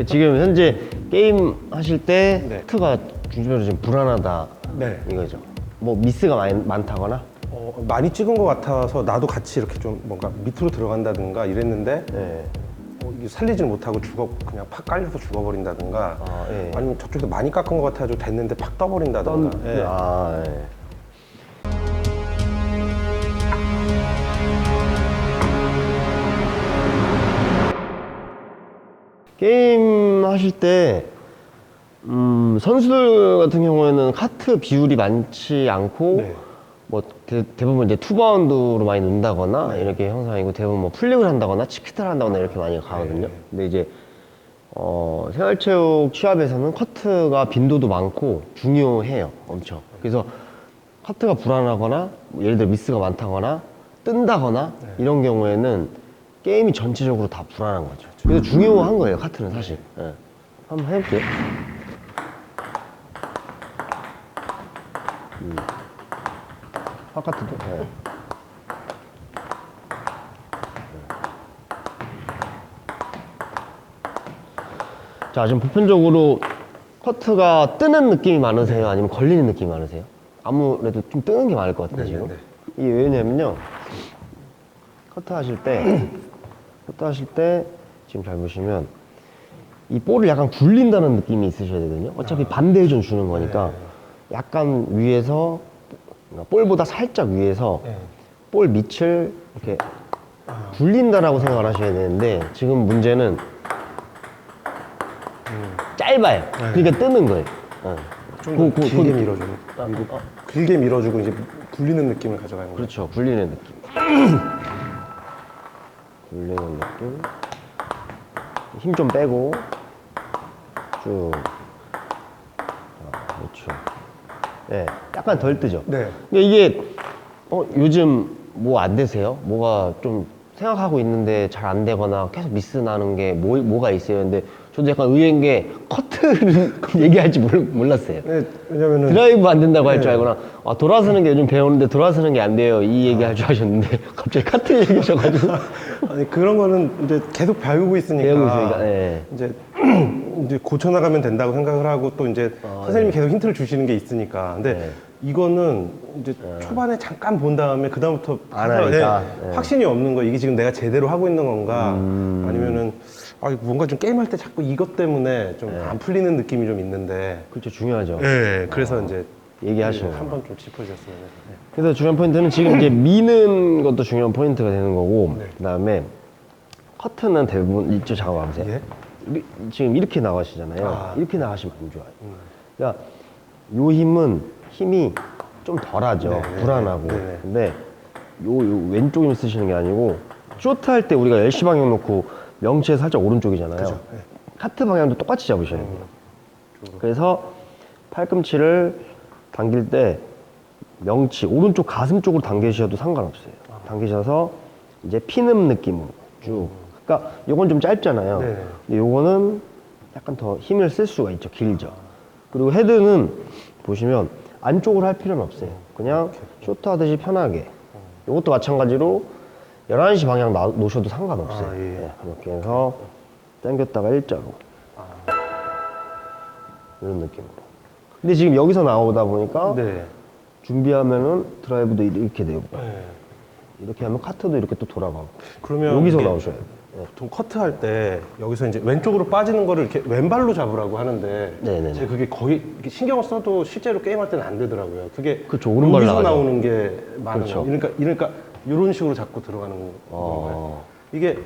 지금 현재 게임 하실 때 네. 카트가 중심으로 지금 불안하다 네. 이거죠. 뭐 미스가 많다거나. 많이 찍은 것 같아서 나도 같이 이렇게 좀 뭔가 밑으로 들어간다든가 이랬는데 네. 이게 살리질 못하고 그냥 팍 깔려서 죽어버린다든가 예. 아니면 저쪽에서 많이 깎은 것 같아가지고 됐는데 팍 떠버린다든가. 예. 예. 게임 하실 때 선수들 같은 경우에는 카트 비율이 많지 않고 네. 뭐 대부분 이제 투바운드로 많이 논다거나 이렇게 형상이고 대부분 뭐 플릭을 한다거나 치키타를 한다거나 이렇게 많이 가거든요. 근데 이제 생활체육 취합에서는 커트가 빈도도 많고 중요해요, 엄청. 그래서 커트가 불안하거나 뭐 예를 들어 미스가 많다거나 뜬다거나 이런 경우에는 게임이 전체적으로 다 불안한 거죠. 그래서 중요한 거예요, 카트는 사실. 예. 한번 해볼게요. 바깥도. 네. 자, 지금 보편적으로 커트가 뜨는 느낌이 많으세요? 아니면 걸리는 느낌이 많으세요? 아무래도 좀 뜨는 게 많을 것 같아요, 지금. 이게 왜냐면요. 커트 하실 때, 지금 잘 보시면, 이 볼을 약간 굴린다는 느낌이 있으셔야 되거든요. 어차피 반대 회전 주는 거니까, 약간 위에서, 볼보다 살짝 위에서 볼 밑을 이렇게 굴린다라고 생각을 하셔야 되는데 지금 문제는 짧아요. 그러니까 뜨는 거예요. 좀 더 길게 밀어주고 길게 밀어주고 이제 굴리는 느낌을 가져가는 거예요. 그렇죠. 굴리는 느낌. 굴리는 느낌. 힘 좀 빼고 쭉. 그렇죠. 네, 약간 덜 뜨죠. 네. 근데 이게 요즘 뭐 안 되세요? 뭐가 좀 생각하고 있는데 잘 안 되거나 계속 미스 나는 게 뭐가 있어요? 근데 저도 약간 의외인 게 커트를 얘기할 줄 몰랐어요. 네, 왜냐면은 드라이브 안 된다고 할 줄 네. 알거나 돌아서는 게 요즘 배우는데 돌아서는 게 안 돼요. 이 얘기 할 줄 아셨는데 갑자기 카트 얘기하셔가지고 아니 그런 거는 이제 계속 배우고 있으니까, 배우고 있으니까, 네. 이제 고쳐나가면 된다고 생각을 하고 또 이제 선생님이 계속 힌트를 주시는 게 있으니까. 근데 네. 이거는 이제 초반에 잠깐 본 다음에 그 다음부터 안 하니까. 네. 확신이 없는 거. 이게 지금 내가 제대로 하고 있는 건가? 아니면은 뭔가 좀 게임할 때 자꾸 이것 때문에 좀 안 풀리는 느낌이 좀 있는데. 그렇죠. 중요하죠. 네, 그래서 이제 얘기하시는 거. 한번 좀 짚어주셨으면 해서. 네. 그래서 중요한 포인트는 지금 이제 미는 것도 중요한 포인트가 되는 거고, 그 다음에 커트는 대부분 이쪽 잠깐만 보세요. 예? 지금 이렇게 나가시잖아요. 이렇게 나가시면 안 좋아요. 그러니까 요 힘이 좀 덜하죠. 네, 불안하고. 네. 근데 요 왼쪽 힘을 쓰시는 게 아니고 쇼트 할 때 우리가 LC 방향 놓고 명치에 살짝 오른쪽이잖아요. 그죠. 네. 카트 방향도 똑같이 잡으셔야 돼요. 그래서 팔꿈치를 당길 때 명치 오른쪽 가슴 쪽으로 당기셔도 상관없어요. 당기셔서 이제 피는 느낌으로 쭉. 그러니까 요건 좀 짧잖아요. 네. 근데 요거는 약간 더 힘을 쓸 수가 있죠. 길죠. 그리고 헤드는 보시면 안쪽으로 할 필요는 없어요. 그냥 쇼트 하듯이 편하게. 요것도 마찬가지로 11시 방향 놓으셔도 상관없어요. 예. 네, 이렇게 해서 당겼다가 일자로. 이런 느낌으로. 근데 지금 여기서 나오다 보니까 네. 준비하면은 드라이브도 이렇게 되고 네. 이렇게 하면 카트도 이렇게 또 돌아가고 그러면 여기서 이게 나오셔야 돼요. 보통 커트할 때 여기서 이제 왼쪽으로 빠지는 거를 이렇게 왼발로 잡으라고 하는데 네네네. 제가 그게 거의 이렇게 신경을 써도 실제로 게임할 때는 안 되더라고요. 그게 그쵸, 오른발로 여기서 나가죠. 나오는 게 많은 그렇죠. 거예요. 그러니까 이런 식으로 자꾸 들어가는 건가요? 이게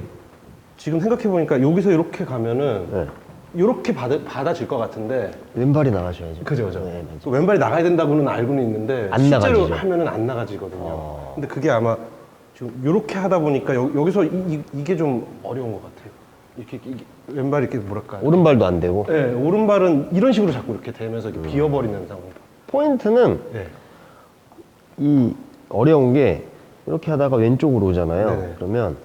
지금 생각해 보니까 여기서 이렇게 가면은 네. 이렇게 받아질 것 같은데 왼발이 나가셔야죠. 그죠. 네, 맞아요. 왼발이 나가야 된다고는 알고는 있는데 안 실제로 나가지죠. 하면은 안 나가지거든요. 근데 그게 아마 지금 이렇게 하다 보니까 여기서 이게 좀 어려운 것 같아요. 이게 왼발이 이렇게 뭐랄까. 오른발도 안 되고. 네, 오른발은 이런 식으로 자꾸 이렇게 되면서 이렇게 비어버리는 상황. 포인트는 네. 이 어려운 게 이렇게 하다가 왼쪽으로 오잖아요. 네네. 그러면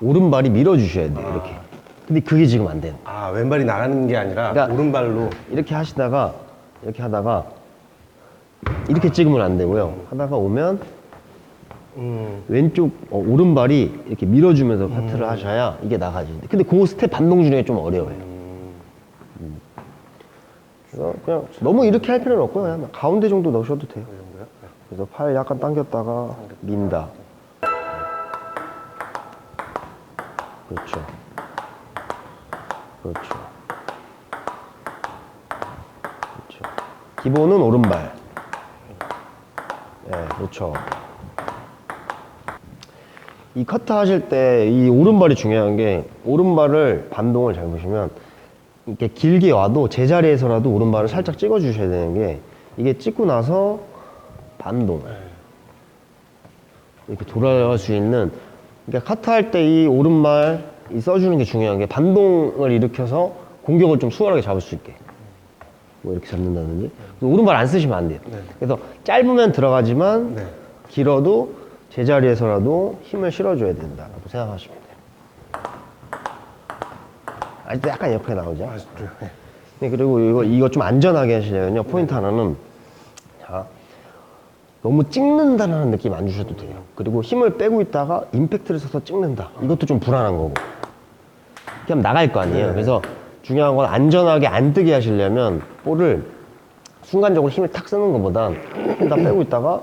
오른발이 밀어주셔야 돼요. 이렇게. 근데 그게 지금 안 돼요. 왼발이 나가는 게 아니라 그러니까 오른발로. 이렇게 하다가 이렇게 찍으면 안 되고요. 하다가 오면 왼쪽 오른발이 이렇게 밀어주면서 커트를 하셔야 이게 나가지. 근데 그 스텝 반동 중에 좀 어려워요. 그래서 그냥 너무 이렇게 할 필요는 없고요. 그냥 가운데 정도 넣으셔도 돼요. 그래서 팔 약간 당겼다가 민다. 그렇죠. 그렇죠. 그렇죠. 기본은 오른발. 네, 그렇죠. 이 커트 하실 때 이 오른발이 중요한 게 오른발을 반동을 잘 보시면 이렇게 길게 와도 제자리에서라도 오른발을 살짝 찍어 주셔야 되는 게 이게 찍고 나서 반동 이렇게 돌아갈 수 있는 그러니까 커트 할 때 이 오른발 이 써주는 게 중요한 게 반동을 일으켜서 공격을 좀 수월하게 잡을 수 있게 뭐 이렇게 잡는다든지 오른발 안 쓰시면 안 돼요. 그래서 짧으면 들어가지만 길어도 제자리에서라도 힘을 실어줘야 된다라고 생각하시면 돼요. 아직도 약간 옆에 나오죠? 네, 그리고 이거 좀 안전하게 하시려면요. 포인트 하나는 자, 너무 찍는다는 느낌 안 주셔도 돼요. 그리고 힘을 빼고 있다가 임팩트를 써서 찍는다. 이것도 좀 불안한 거고. 그냥 나갈 거 아니에요. 그래서 중요한 건 안전하게 안 뜨게 하시려면 볼을 순간적으로 힘을 탁 쓰는 것보단 힘 다 빼고 있다가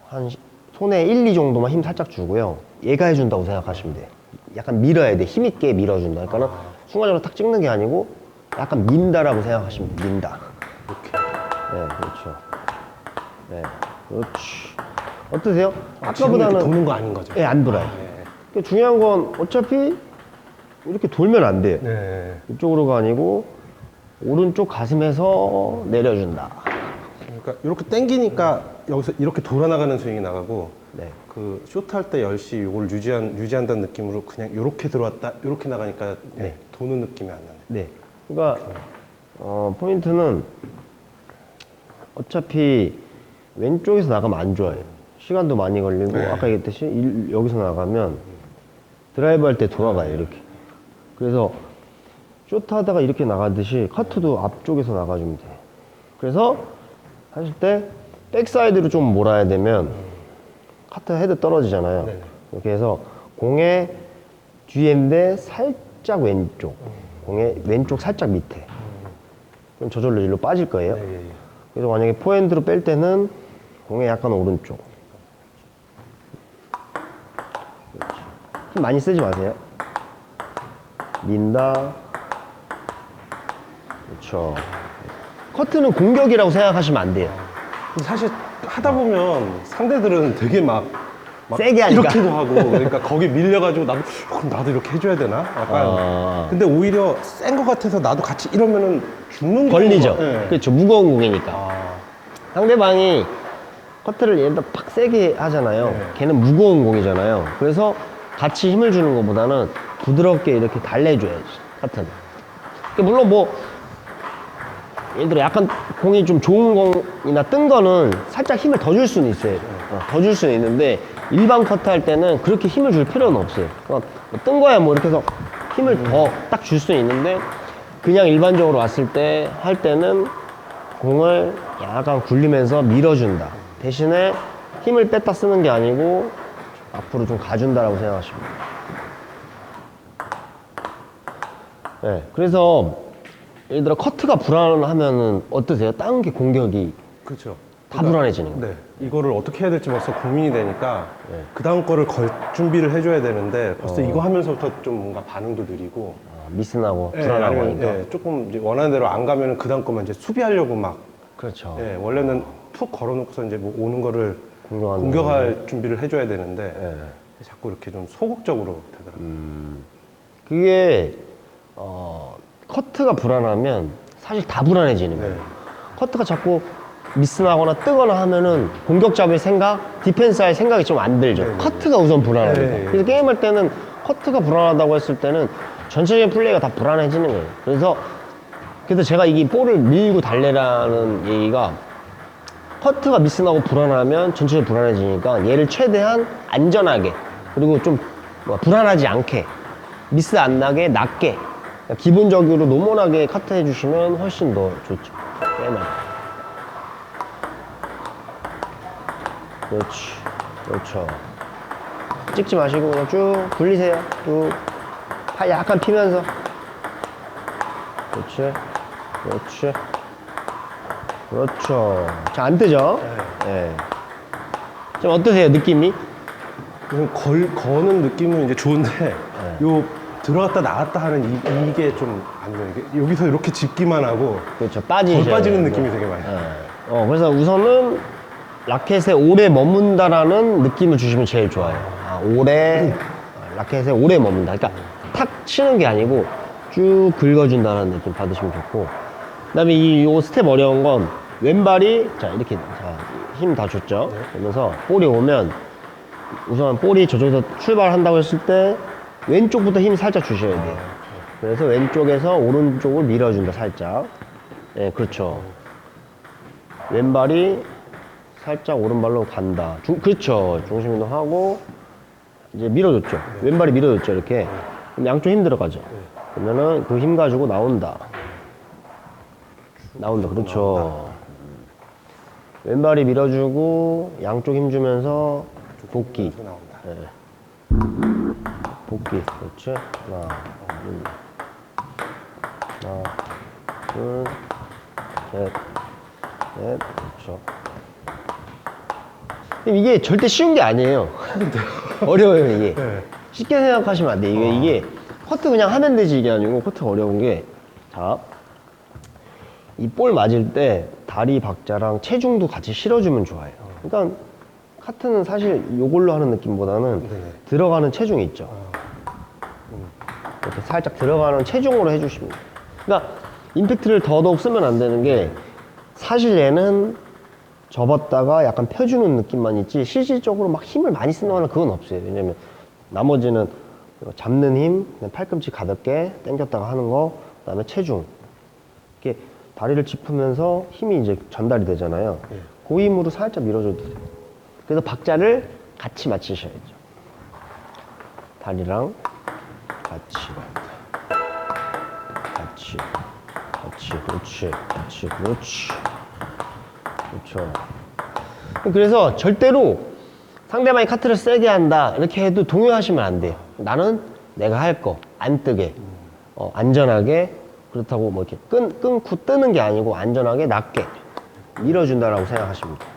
한 손에 1, 2 정도만 힘 살짝 주고요. 얘가 해준다고 생각하시면 돼요. 약간 밀어야 돼. 힘있게 밀어준다. 그러니까 순간적으로 탁 찍는 게 아니고 약간 민다라고 생각하시면 돼요. 민다. 이렇게. 네, 그렇죠. 네, 그렇지. 어떠세요? 지금 이렇게 아까보다는 도는 거 아닌 거죠? 네, 안 돌아요. 그러니까 중요한 건 어차피 이렇게 돌면 안 돼요. 네. 이쪽으로가 아니고 오른쪽 가슴에서 내려준다. 그러니까 이렇게 당기니까 여기서 이렇게 돌아나가는 스윙이 나가고 네. 그 쇼트 할 때 10시 이걸 유지한다는 느낌으로 그냥 이렇게 들어왔다 이렇게 나가니까 도는 느낌이 안 나네. 네. 그러니까 포인트는 어차피 왼쪽에서 나가면 안 좋아요. 시간도 많이 걸리고 아까 얘기했듯이 여기서 나가면 드라이브 할 때 돌아가요. 이렇게. 그래서 쇼트 하다가 이렇게 나가듯이 커트도 앞쪽에서 나가주면 돼요. 그래서 하실 때 백사이드로 좀 몰아야 되면 커트 헤드 떨어지잖아요. 이렇게 해서 공의 뒤인데 살짝 왼쪽, 공의 왼쪽 살짝 밑에. 그럼 저절로 일로 빠질 거예요. 그래서 만약에 포핸드로 뺄 때는 공의 약간 오른쪽. 그렇지. 힘 많이 쓰지 마세요. 민다. 그렇죠. 커트는 공격이라고 생각하시면 안 돼요. 근데 사실 하다 보면 상대들은 되게 막 세게 하니까. 이렇게도 하고 그러니까 거기 밀려가지고 나도 그럼 나도 이렇게 해줘야 되나? 약간 근데 오히려 센 거 같아서 나도 같이 이러면은 죽는 걸리죠. 거가- 네. 그렇죠. 무거운 공이니까. 상대방이 커트를 얘를 팍 세게 하잖아요. 걔는 무거운 공이잖아요. 그래서 같이 힘을 주는 것보다는 부드럽게 이렇게 달래줘야지, 커트는. 물론 뭐 예를 들어 약간 공이 좀 좋은 공이나 뜬 거는 살짝 힘을 더 줄 수는 있어요. 더 줄 수는 있는데 일반 커트 할 때는 그렇게 힘을 줄 필요는 없어요. 그러니까 뜬 거야 뭐 이렇게 해서 힘을 더 딱 줄 수는 있는데 그냥 일반적으로 왔을 때 할 때는 공을 약간 굴리면서 밀어준다. 대신에 힘을 뺐다 쓰는 게 아니고 앞으로 좀 가준다라고 생각하시면 돼요. 네, 그래서 예를 들어 커트가 불안하면은 어떠세요? 다른 게 공격이 그렇죠. 다 불안해지는 거예요. 네. 이거를 어떻게 해야 될지 벌써 고민이 되니까 그 다음 거를 걸 준비를 해줘야 되는데 벌써 이거 하면서부터 좀 뭔가 반응도 느리고 미스나고 불안하고 아니면, 하니까. 조금 이제 원하는 대로 안 가면은 그 다음 거만 이제 수비하려고 막 그렇죠. 원래는 푹 걸어놓고서 이제 뭐 오는 거를 공격하는 공격할 준비를 해줘야 되는데 자꾸 이렇게 좀 소극적으로 되더라고요. 그게 커트가 불안하면 사실 다 불안해지는 거예요. 커트가 자꾸 미스나거나 뜨거나 하면은 공격 잡을 생각, 디펜스 할 생각이 좀 안 들죠. 커트가 우선 불안하니까. 그래서 게임할 때는 커트가 불안하다고 했을 때는 전체적인 플레이가 다 불안해지는 거예요. 그래서 제가 이 볼을 밀고 달래라는 얘기가 커트가 미스나고 불안하면 전체적으로 불안해지니까 얘를 최대한 안전하게 그리고 좀 불안하지 않게 미스 안 나게 낮게 기본적으로 노멀하게 커트 해주시면 훨씬 더 좋죠. 꽤나. 그렇지. 그렇죠. 찍지 마시고 그냥 쭉 굴리세요. 쭉. 팔 약간 피면서. 그렇지. 그렇지. 그렇죠. 잘 안 뜨죠? 네. 좀 어떠세요, 느낌이? 좀 거는 느낌은 이제 좋은데 요 들어갔다 나갔다 하는 이게 좀 안 돼요. 이게 여기서 이렇게 짚기만 하고 그렇죠. 덜 빠지셔야 빠지는 돼요. 느낌이 되게 많이. 그래서 우선은 라켓에 오래 머문다라는 느낌을 주시면 제일 좋아요. 라켓에 오래 머문다. 그러니까 탁 치는 게 아니고 쭉 긁어준다는 느낌 받으시면 좋고. 그 다음에 요 스텝 어려운 건 왼발이, 자, 이렇게, 자, 힘 다 줬죠? 그러면서 볼이 오면 우선 볼이 저쪽에서 출발한다고 했을 때 왼쪽부터 힘 살짝 주셔야 돼요. 그래서 왼쪽에서 오른쪽을 밀어준다, 살짝. 네, 그렇죠. 왼발이 살짝 오른발로 간다. 그렇죠. 중심 운동하고 이제 밀어줬죠. 왼발이 밀어줬죠. 이렇게. 그럼 양쪽 힘 들어가죠. 그러면은 그 힘 가지고 나온다. 그렇죠. 왼발이 밀어주고 양쪽 힘 주면서 복귀. 나온다. 네. 복귀. 그렇지. 하나, 둘, 셋, 넷. 그렇죠. 이게 절대 쉬운 게 아니에요. 어려워요, 이게. 네. 쉽게 생각하시면 안 돼. 이게 커트 그냥 하면 되지, 이게 아니고, 커트 어려운 게. 자, 이 볼 맞을 때 다리 박자랑 체중도 같이 실어주면 좋아요. 그러니까 카트는 사실 이걸로 하는 느낌보다는 네네. 들어가는 체중이 있죠. 이렇게 살짝 들어가는 체중으로 해주시면 돼요. 그러니까 임팩트를 더더욱 쓰면 안 되는 게 사실 얘는 접었다가 약간 펴주는 느낌만 있지 실질적으로 막 힘을 많이 쓴다거나 그건 없어요. 왜냐면 나머지는 잡는 힘, 그냥 팔꿈치 가볍게 당겼다가 하는 거, 그 다음에 체중. 이렇게 다리를 짚으면서 힘이 이제 전달이 되잖아요. 그 힘으로 살짝 밀어줘도 돼요. 그래서 박자를 같이 맞추셔야죠. 다리랑 같이, 그렇지. 그렇죠. 그래서 절대로 상대방이 카트를 세게 한다 이렇게 해도 동요하시면 안 돼요. 나는 내가 할 거 안 뜨게 안전하게, 그렇다고 뭐 이렇게 끊고 뜨는 게 아니고 안전하게 낮게 밀어준다라고 생각하시면 돼요.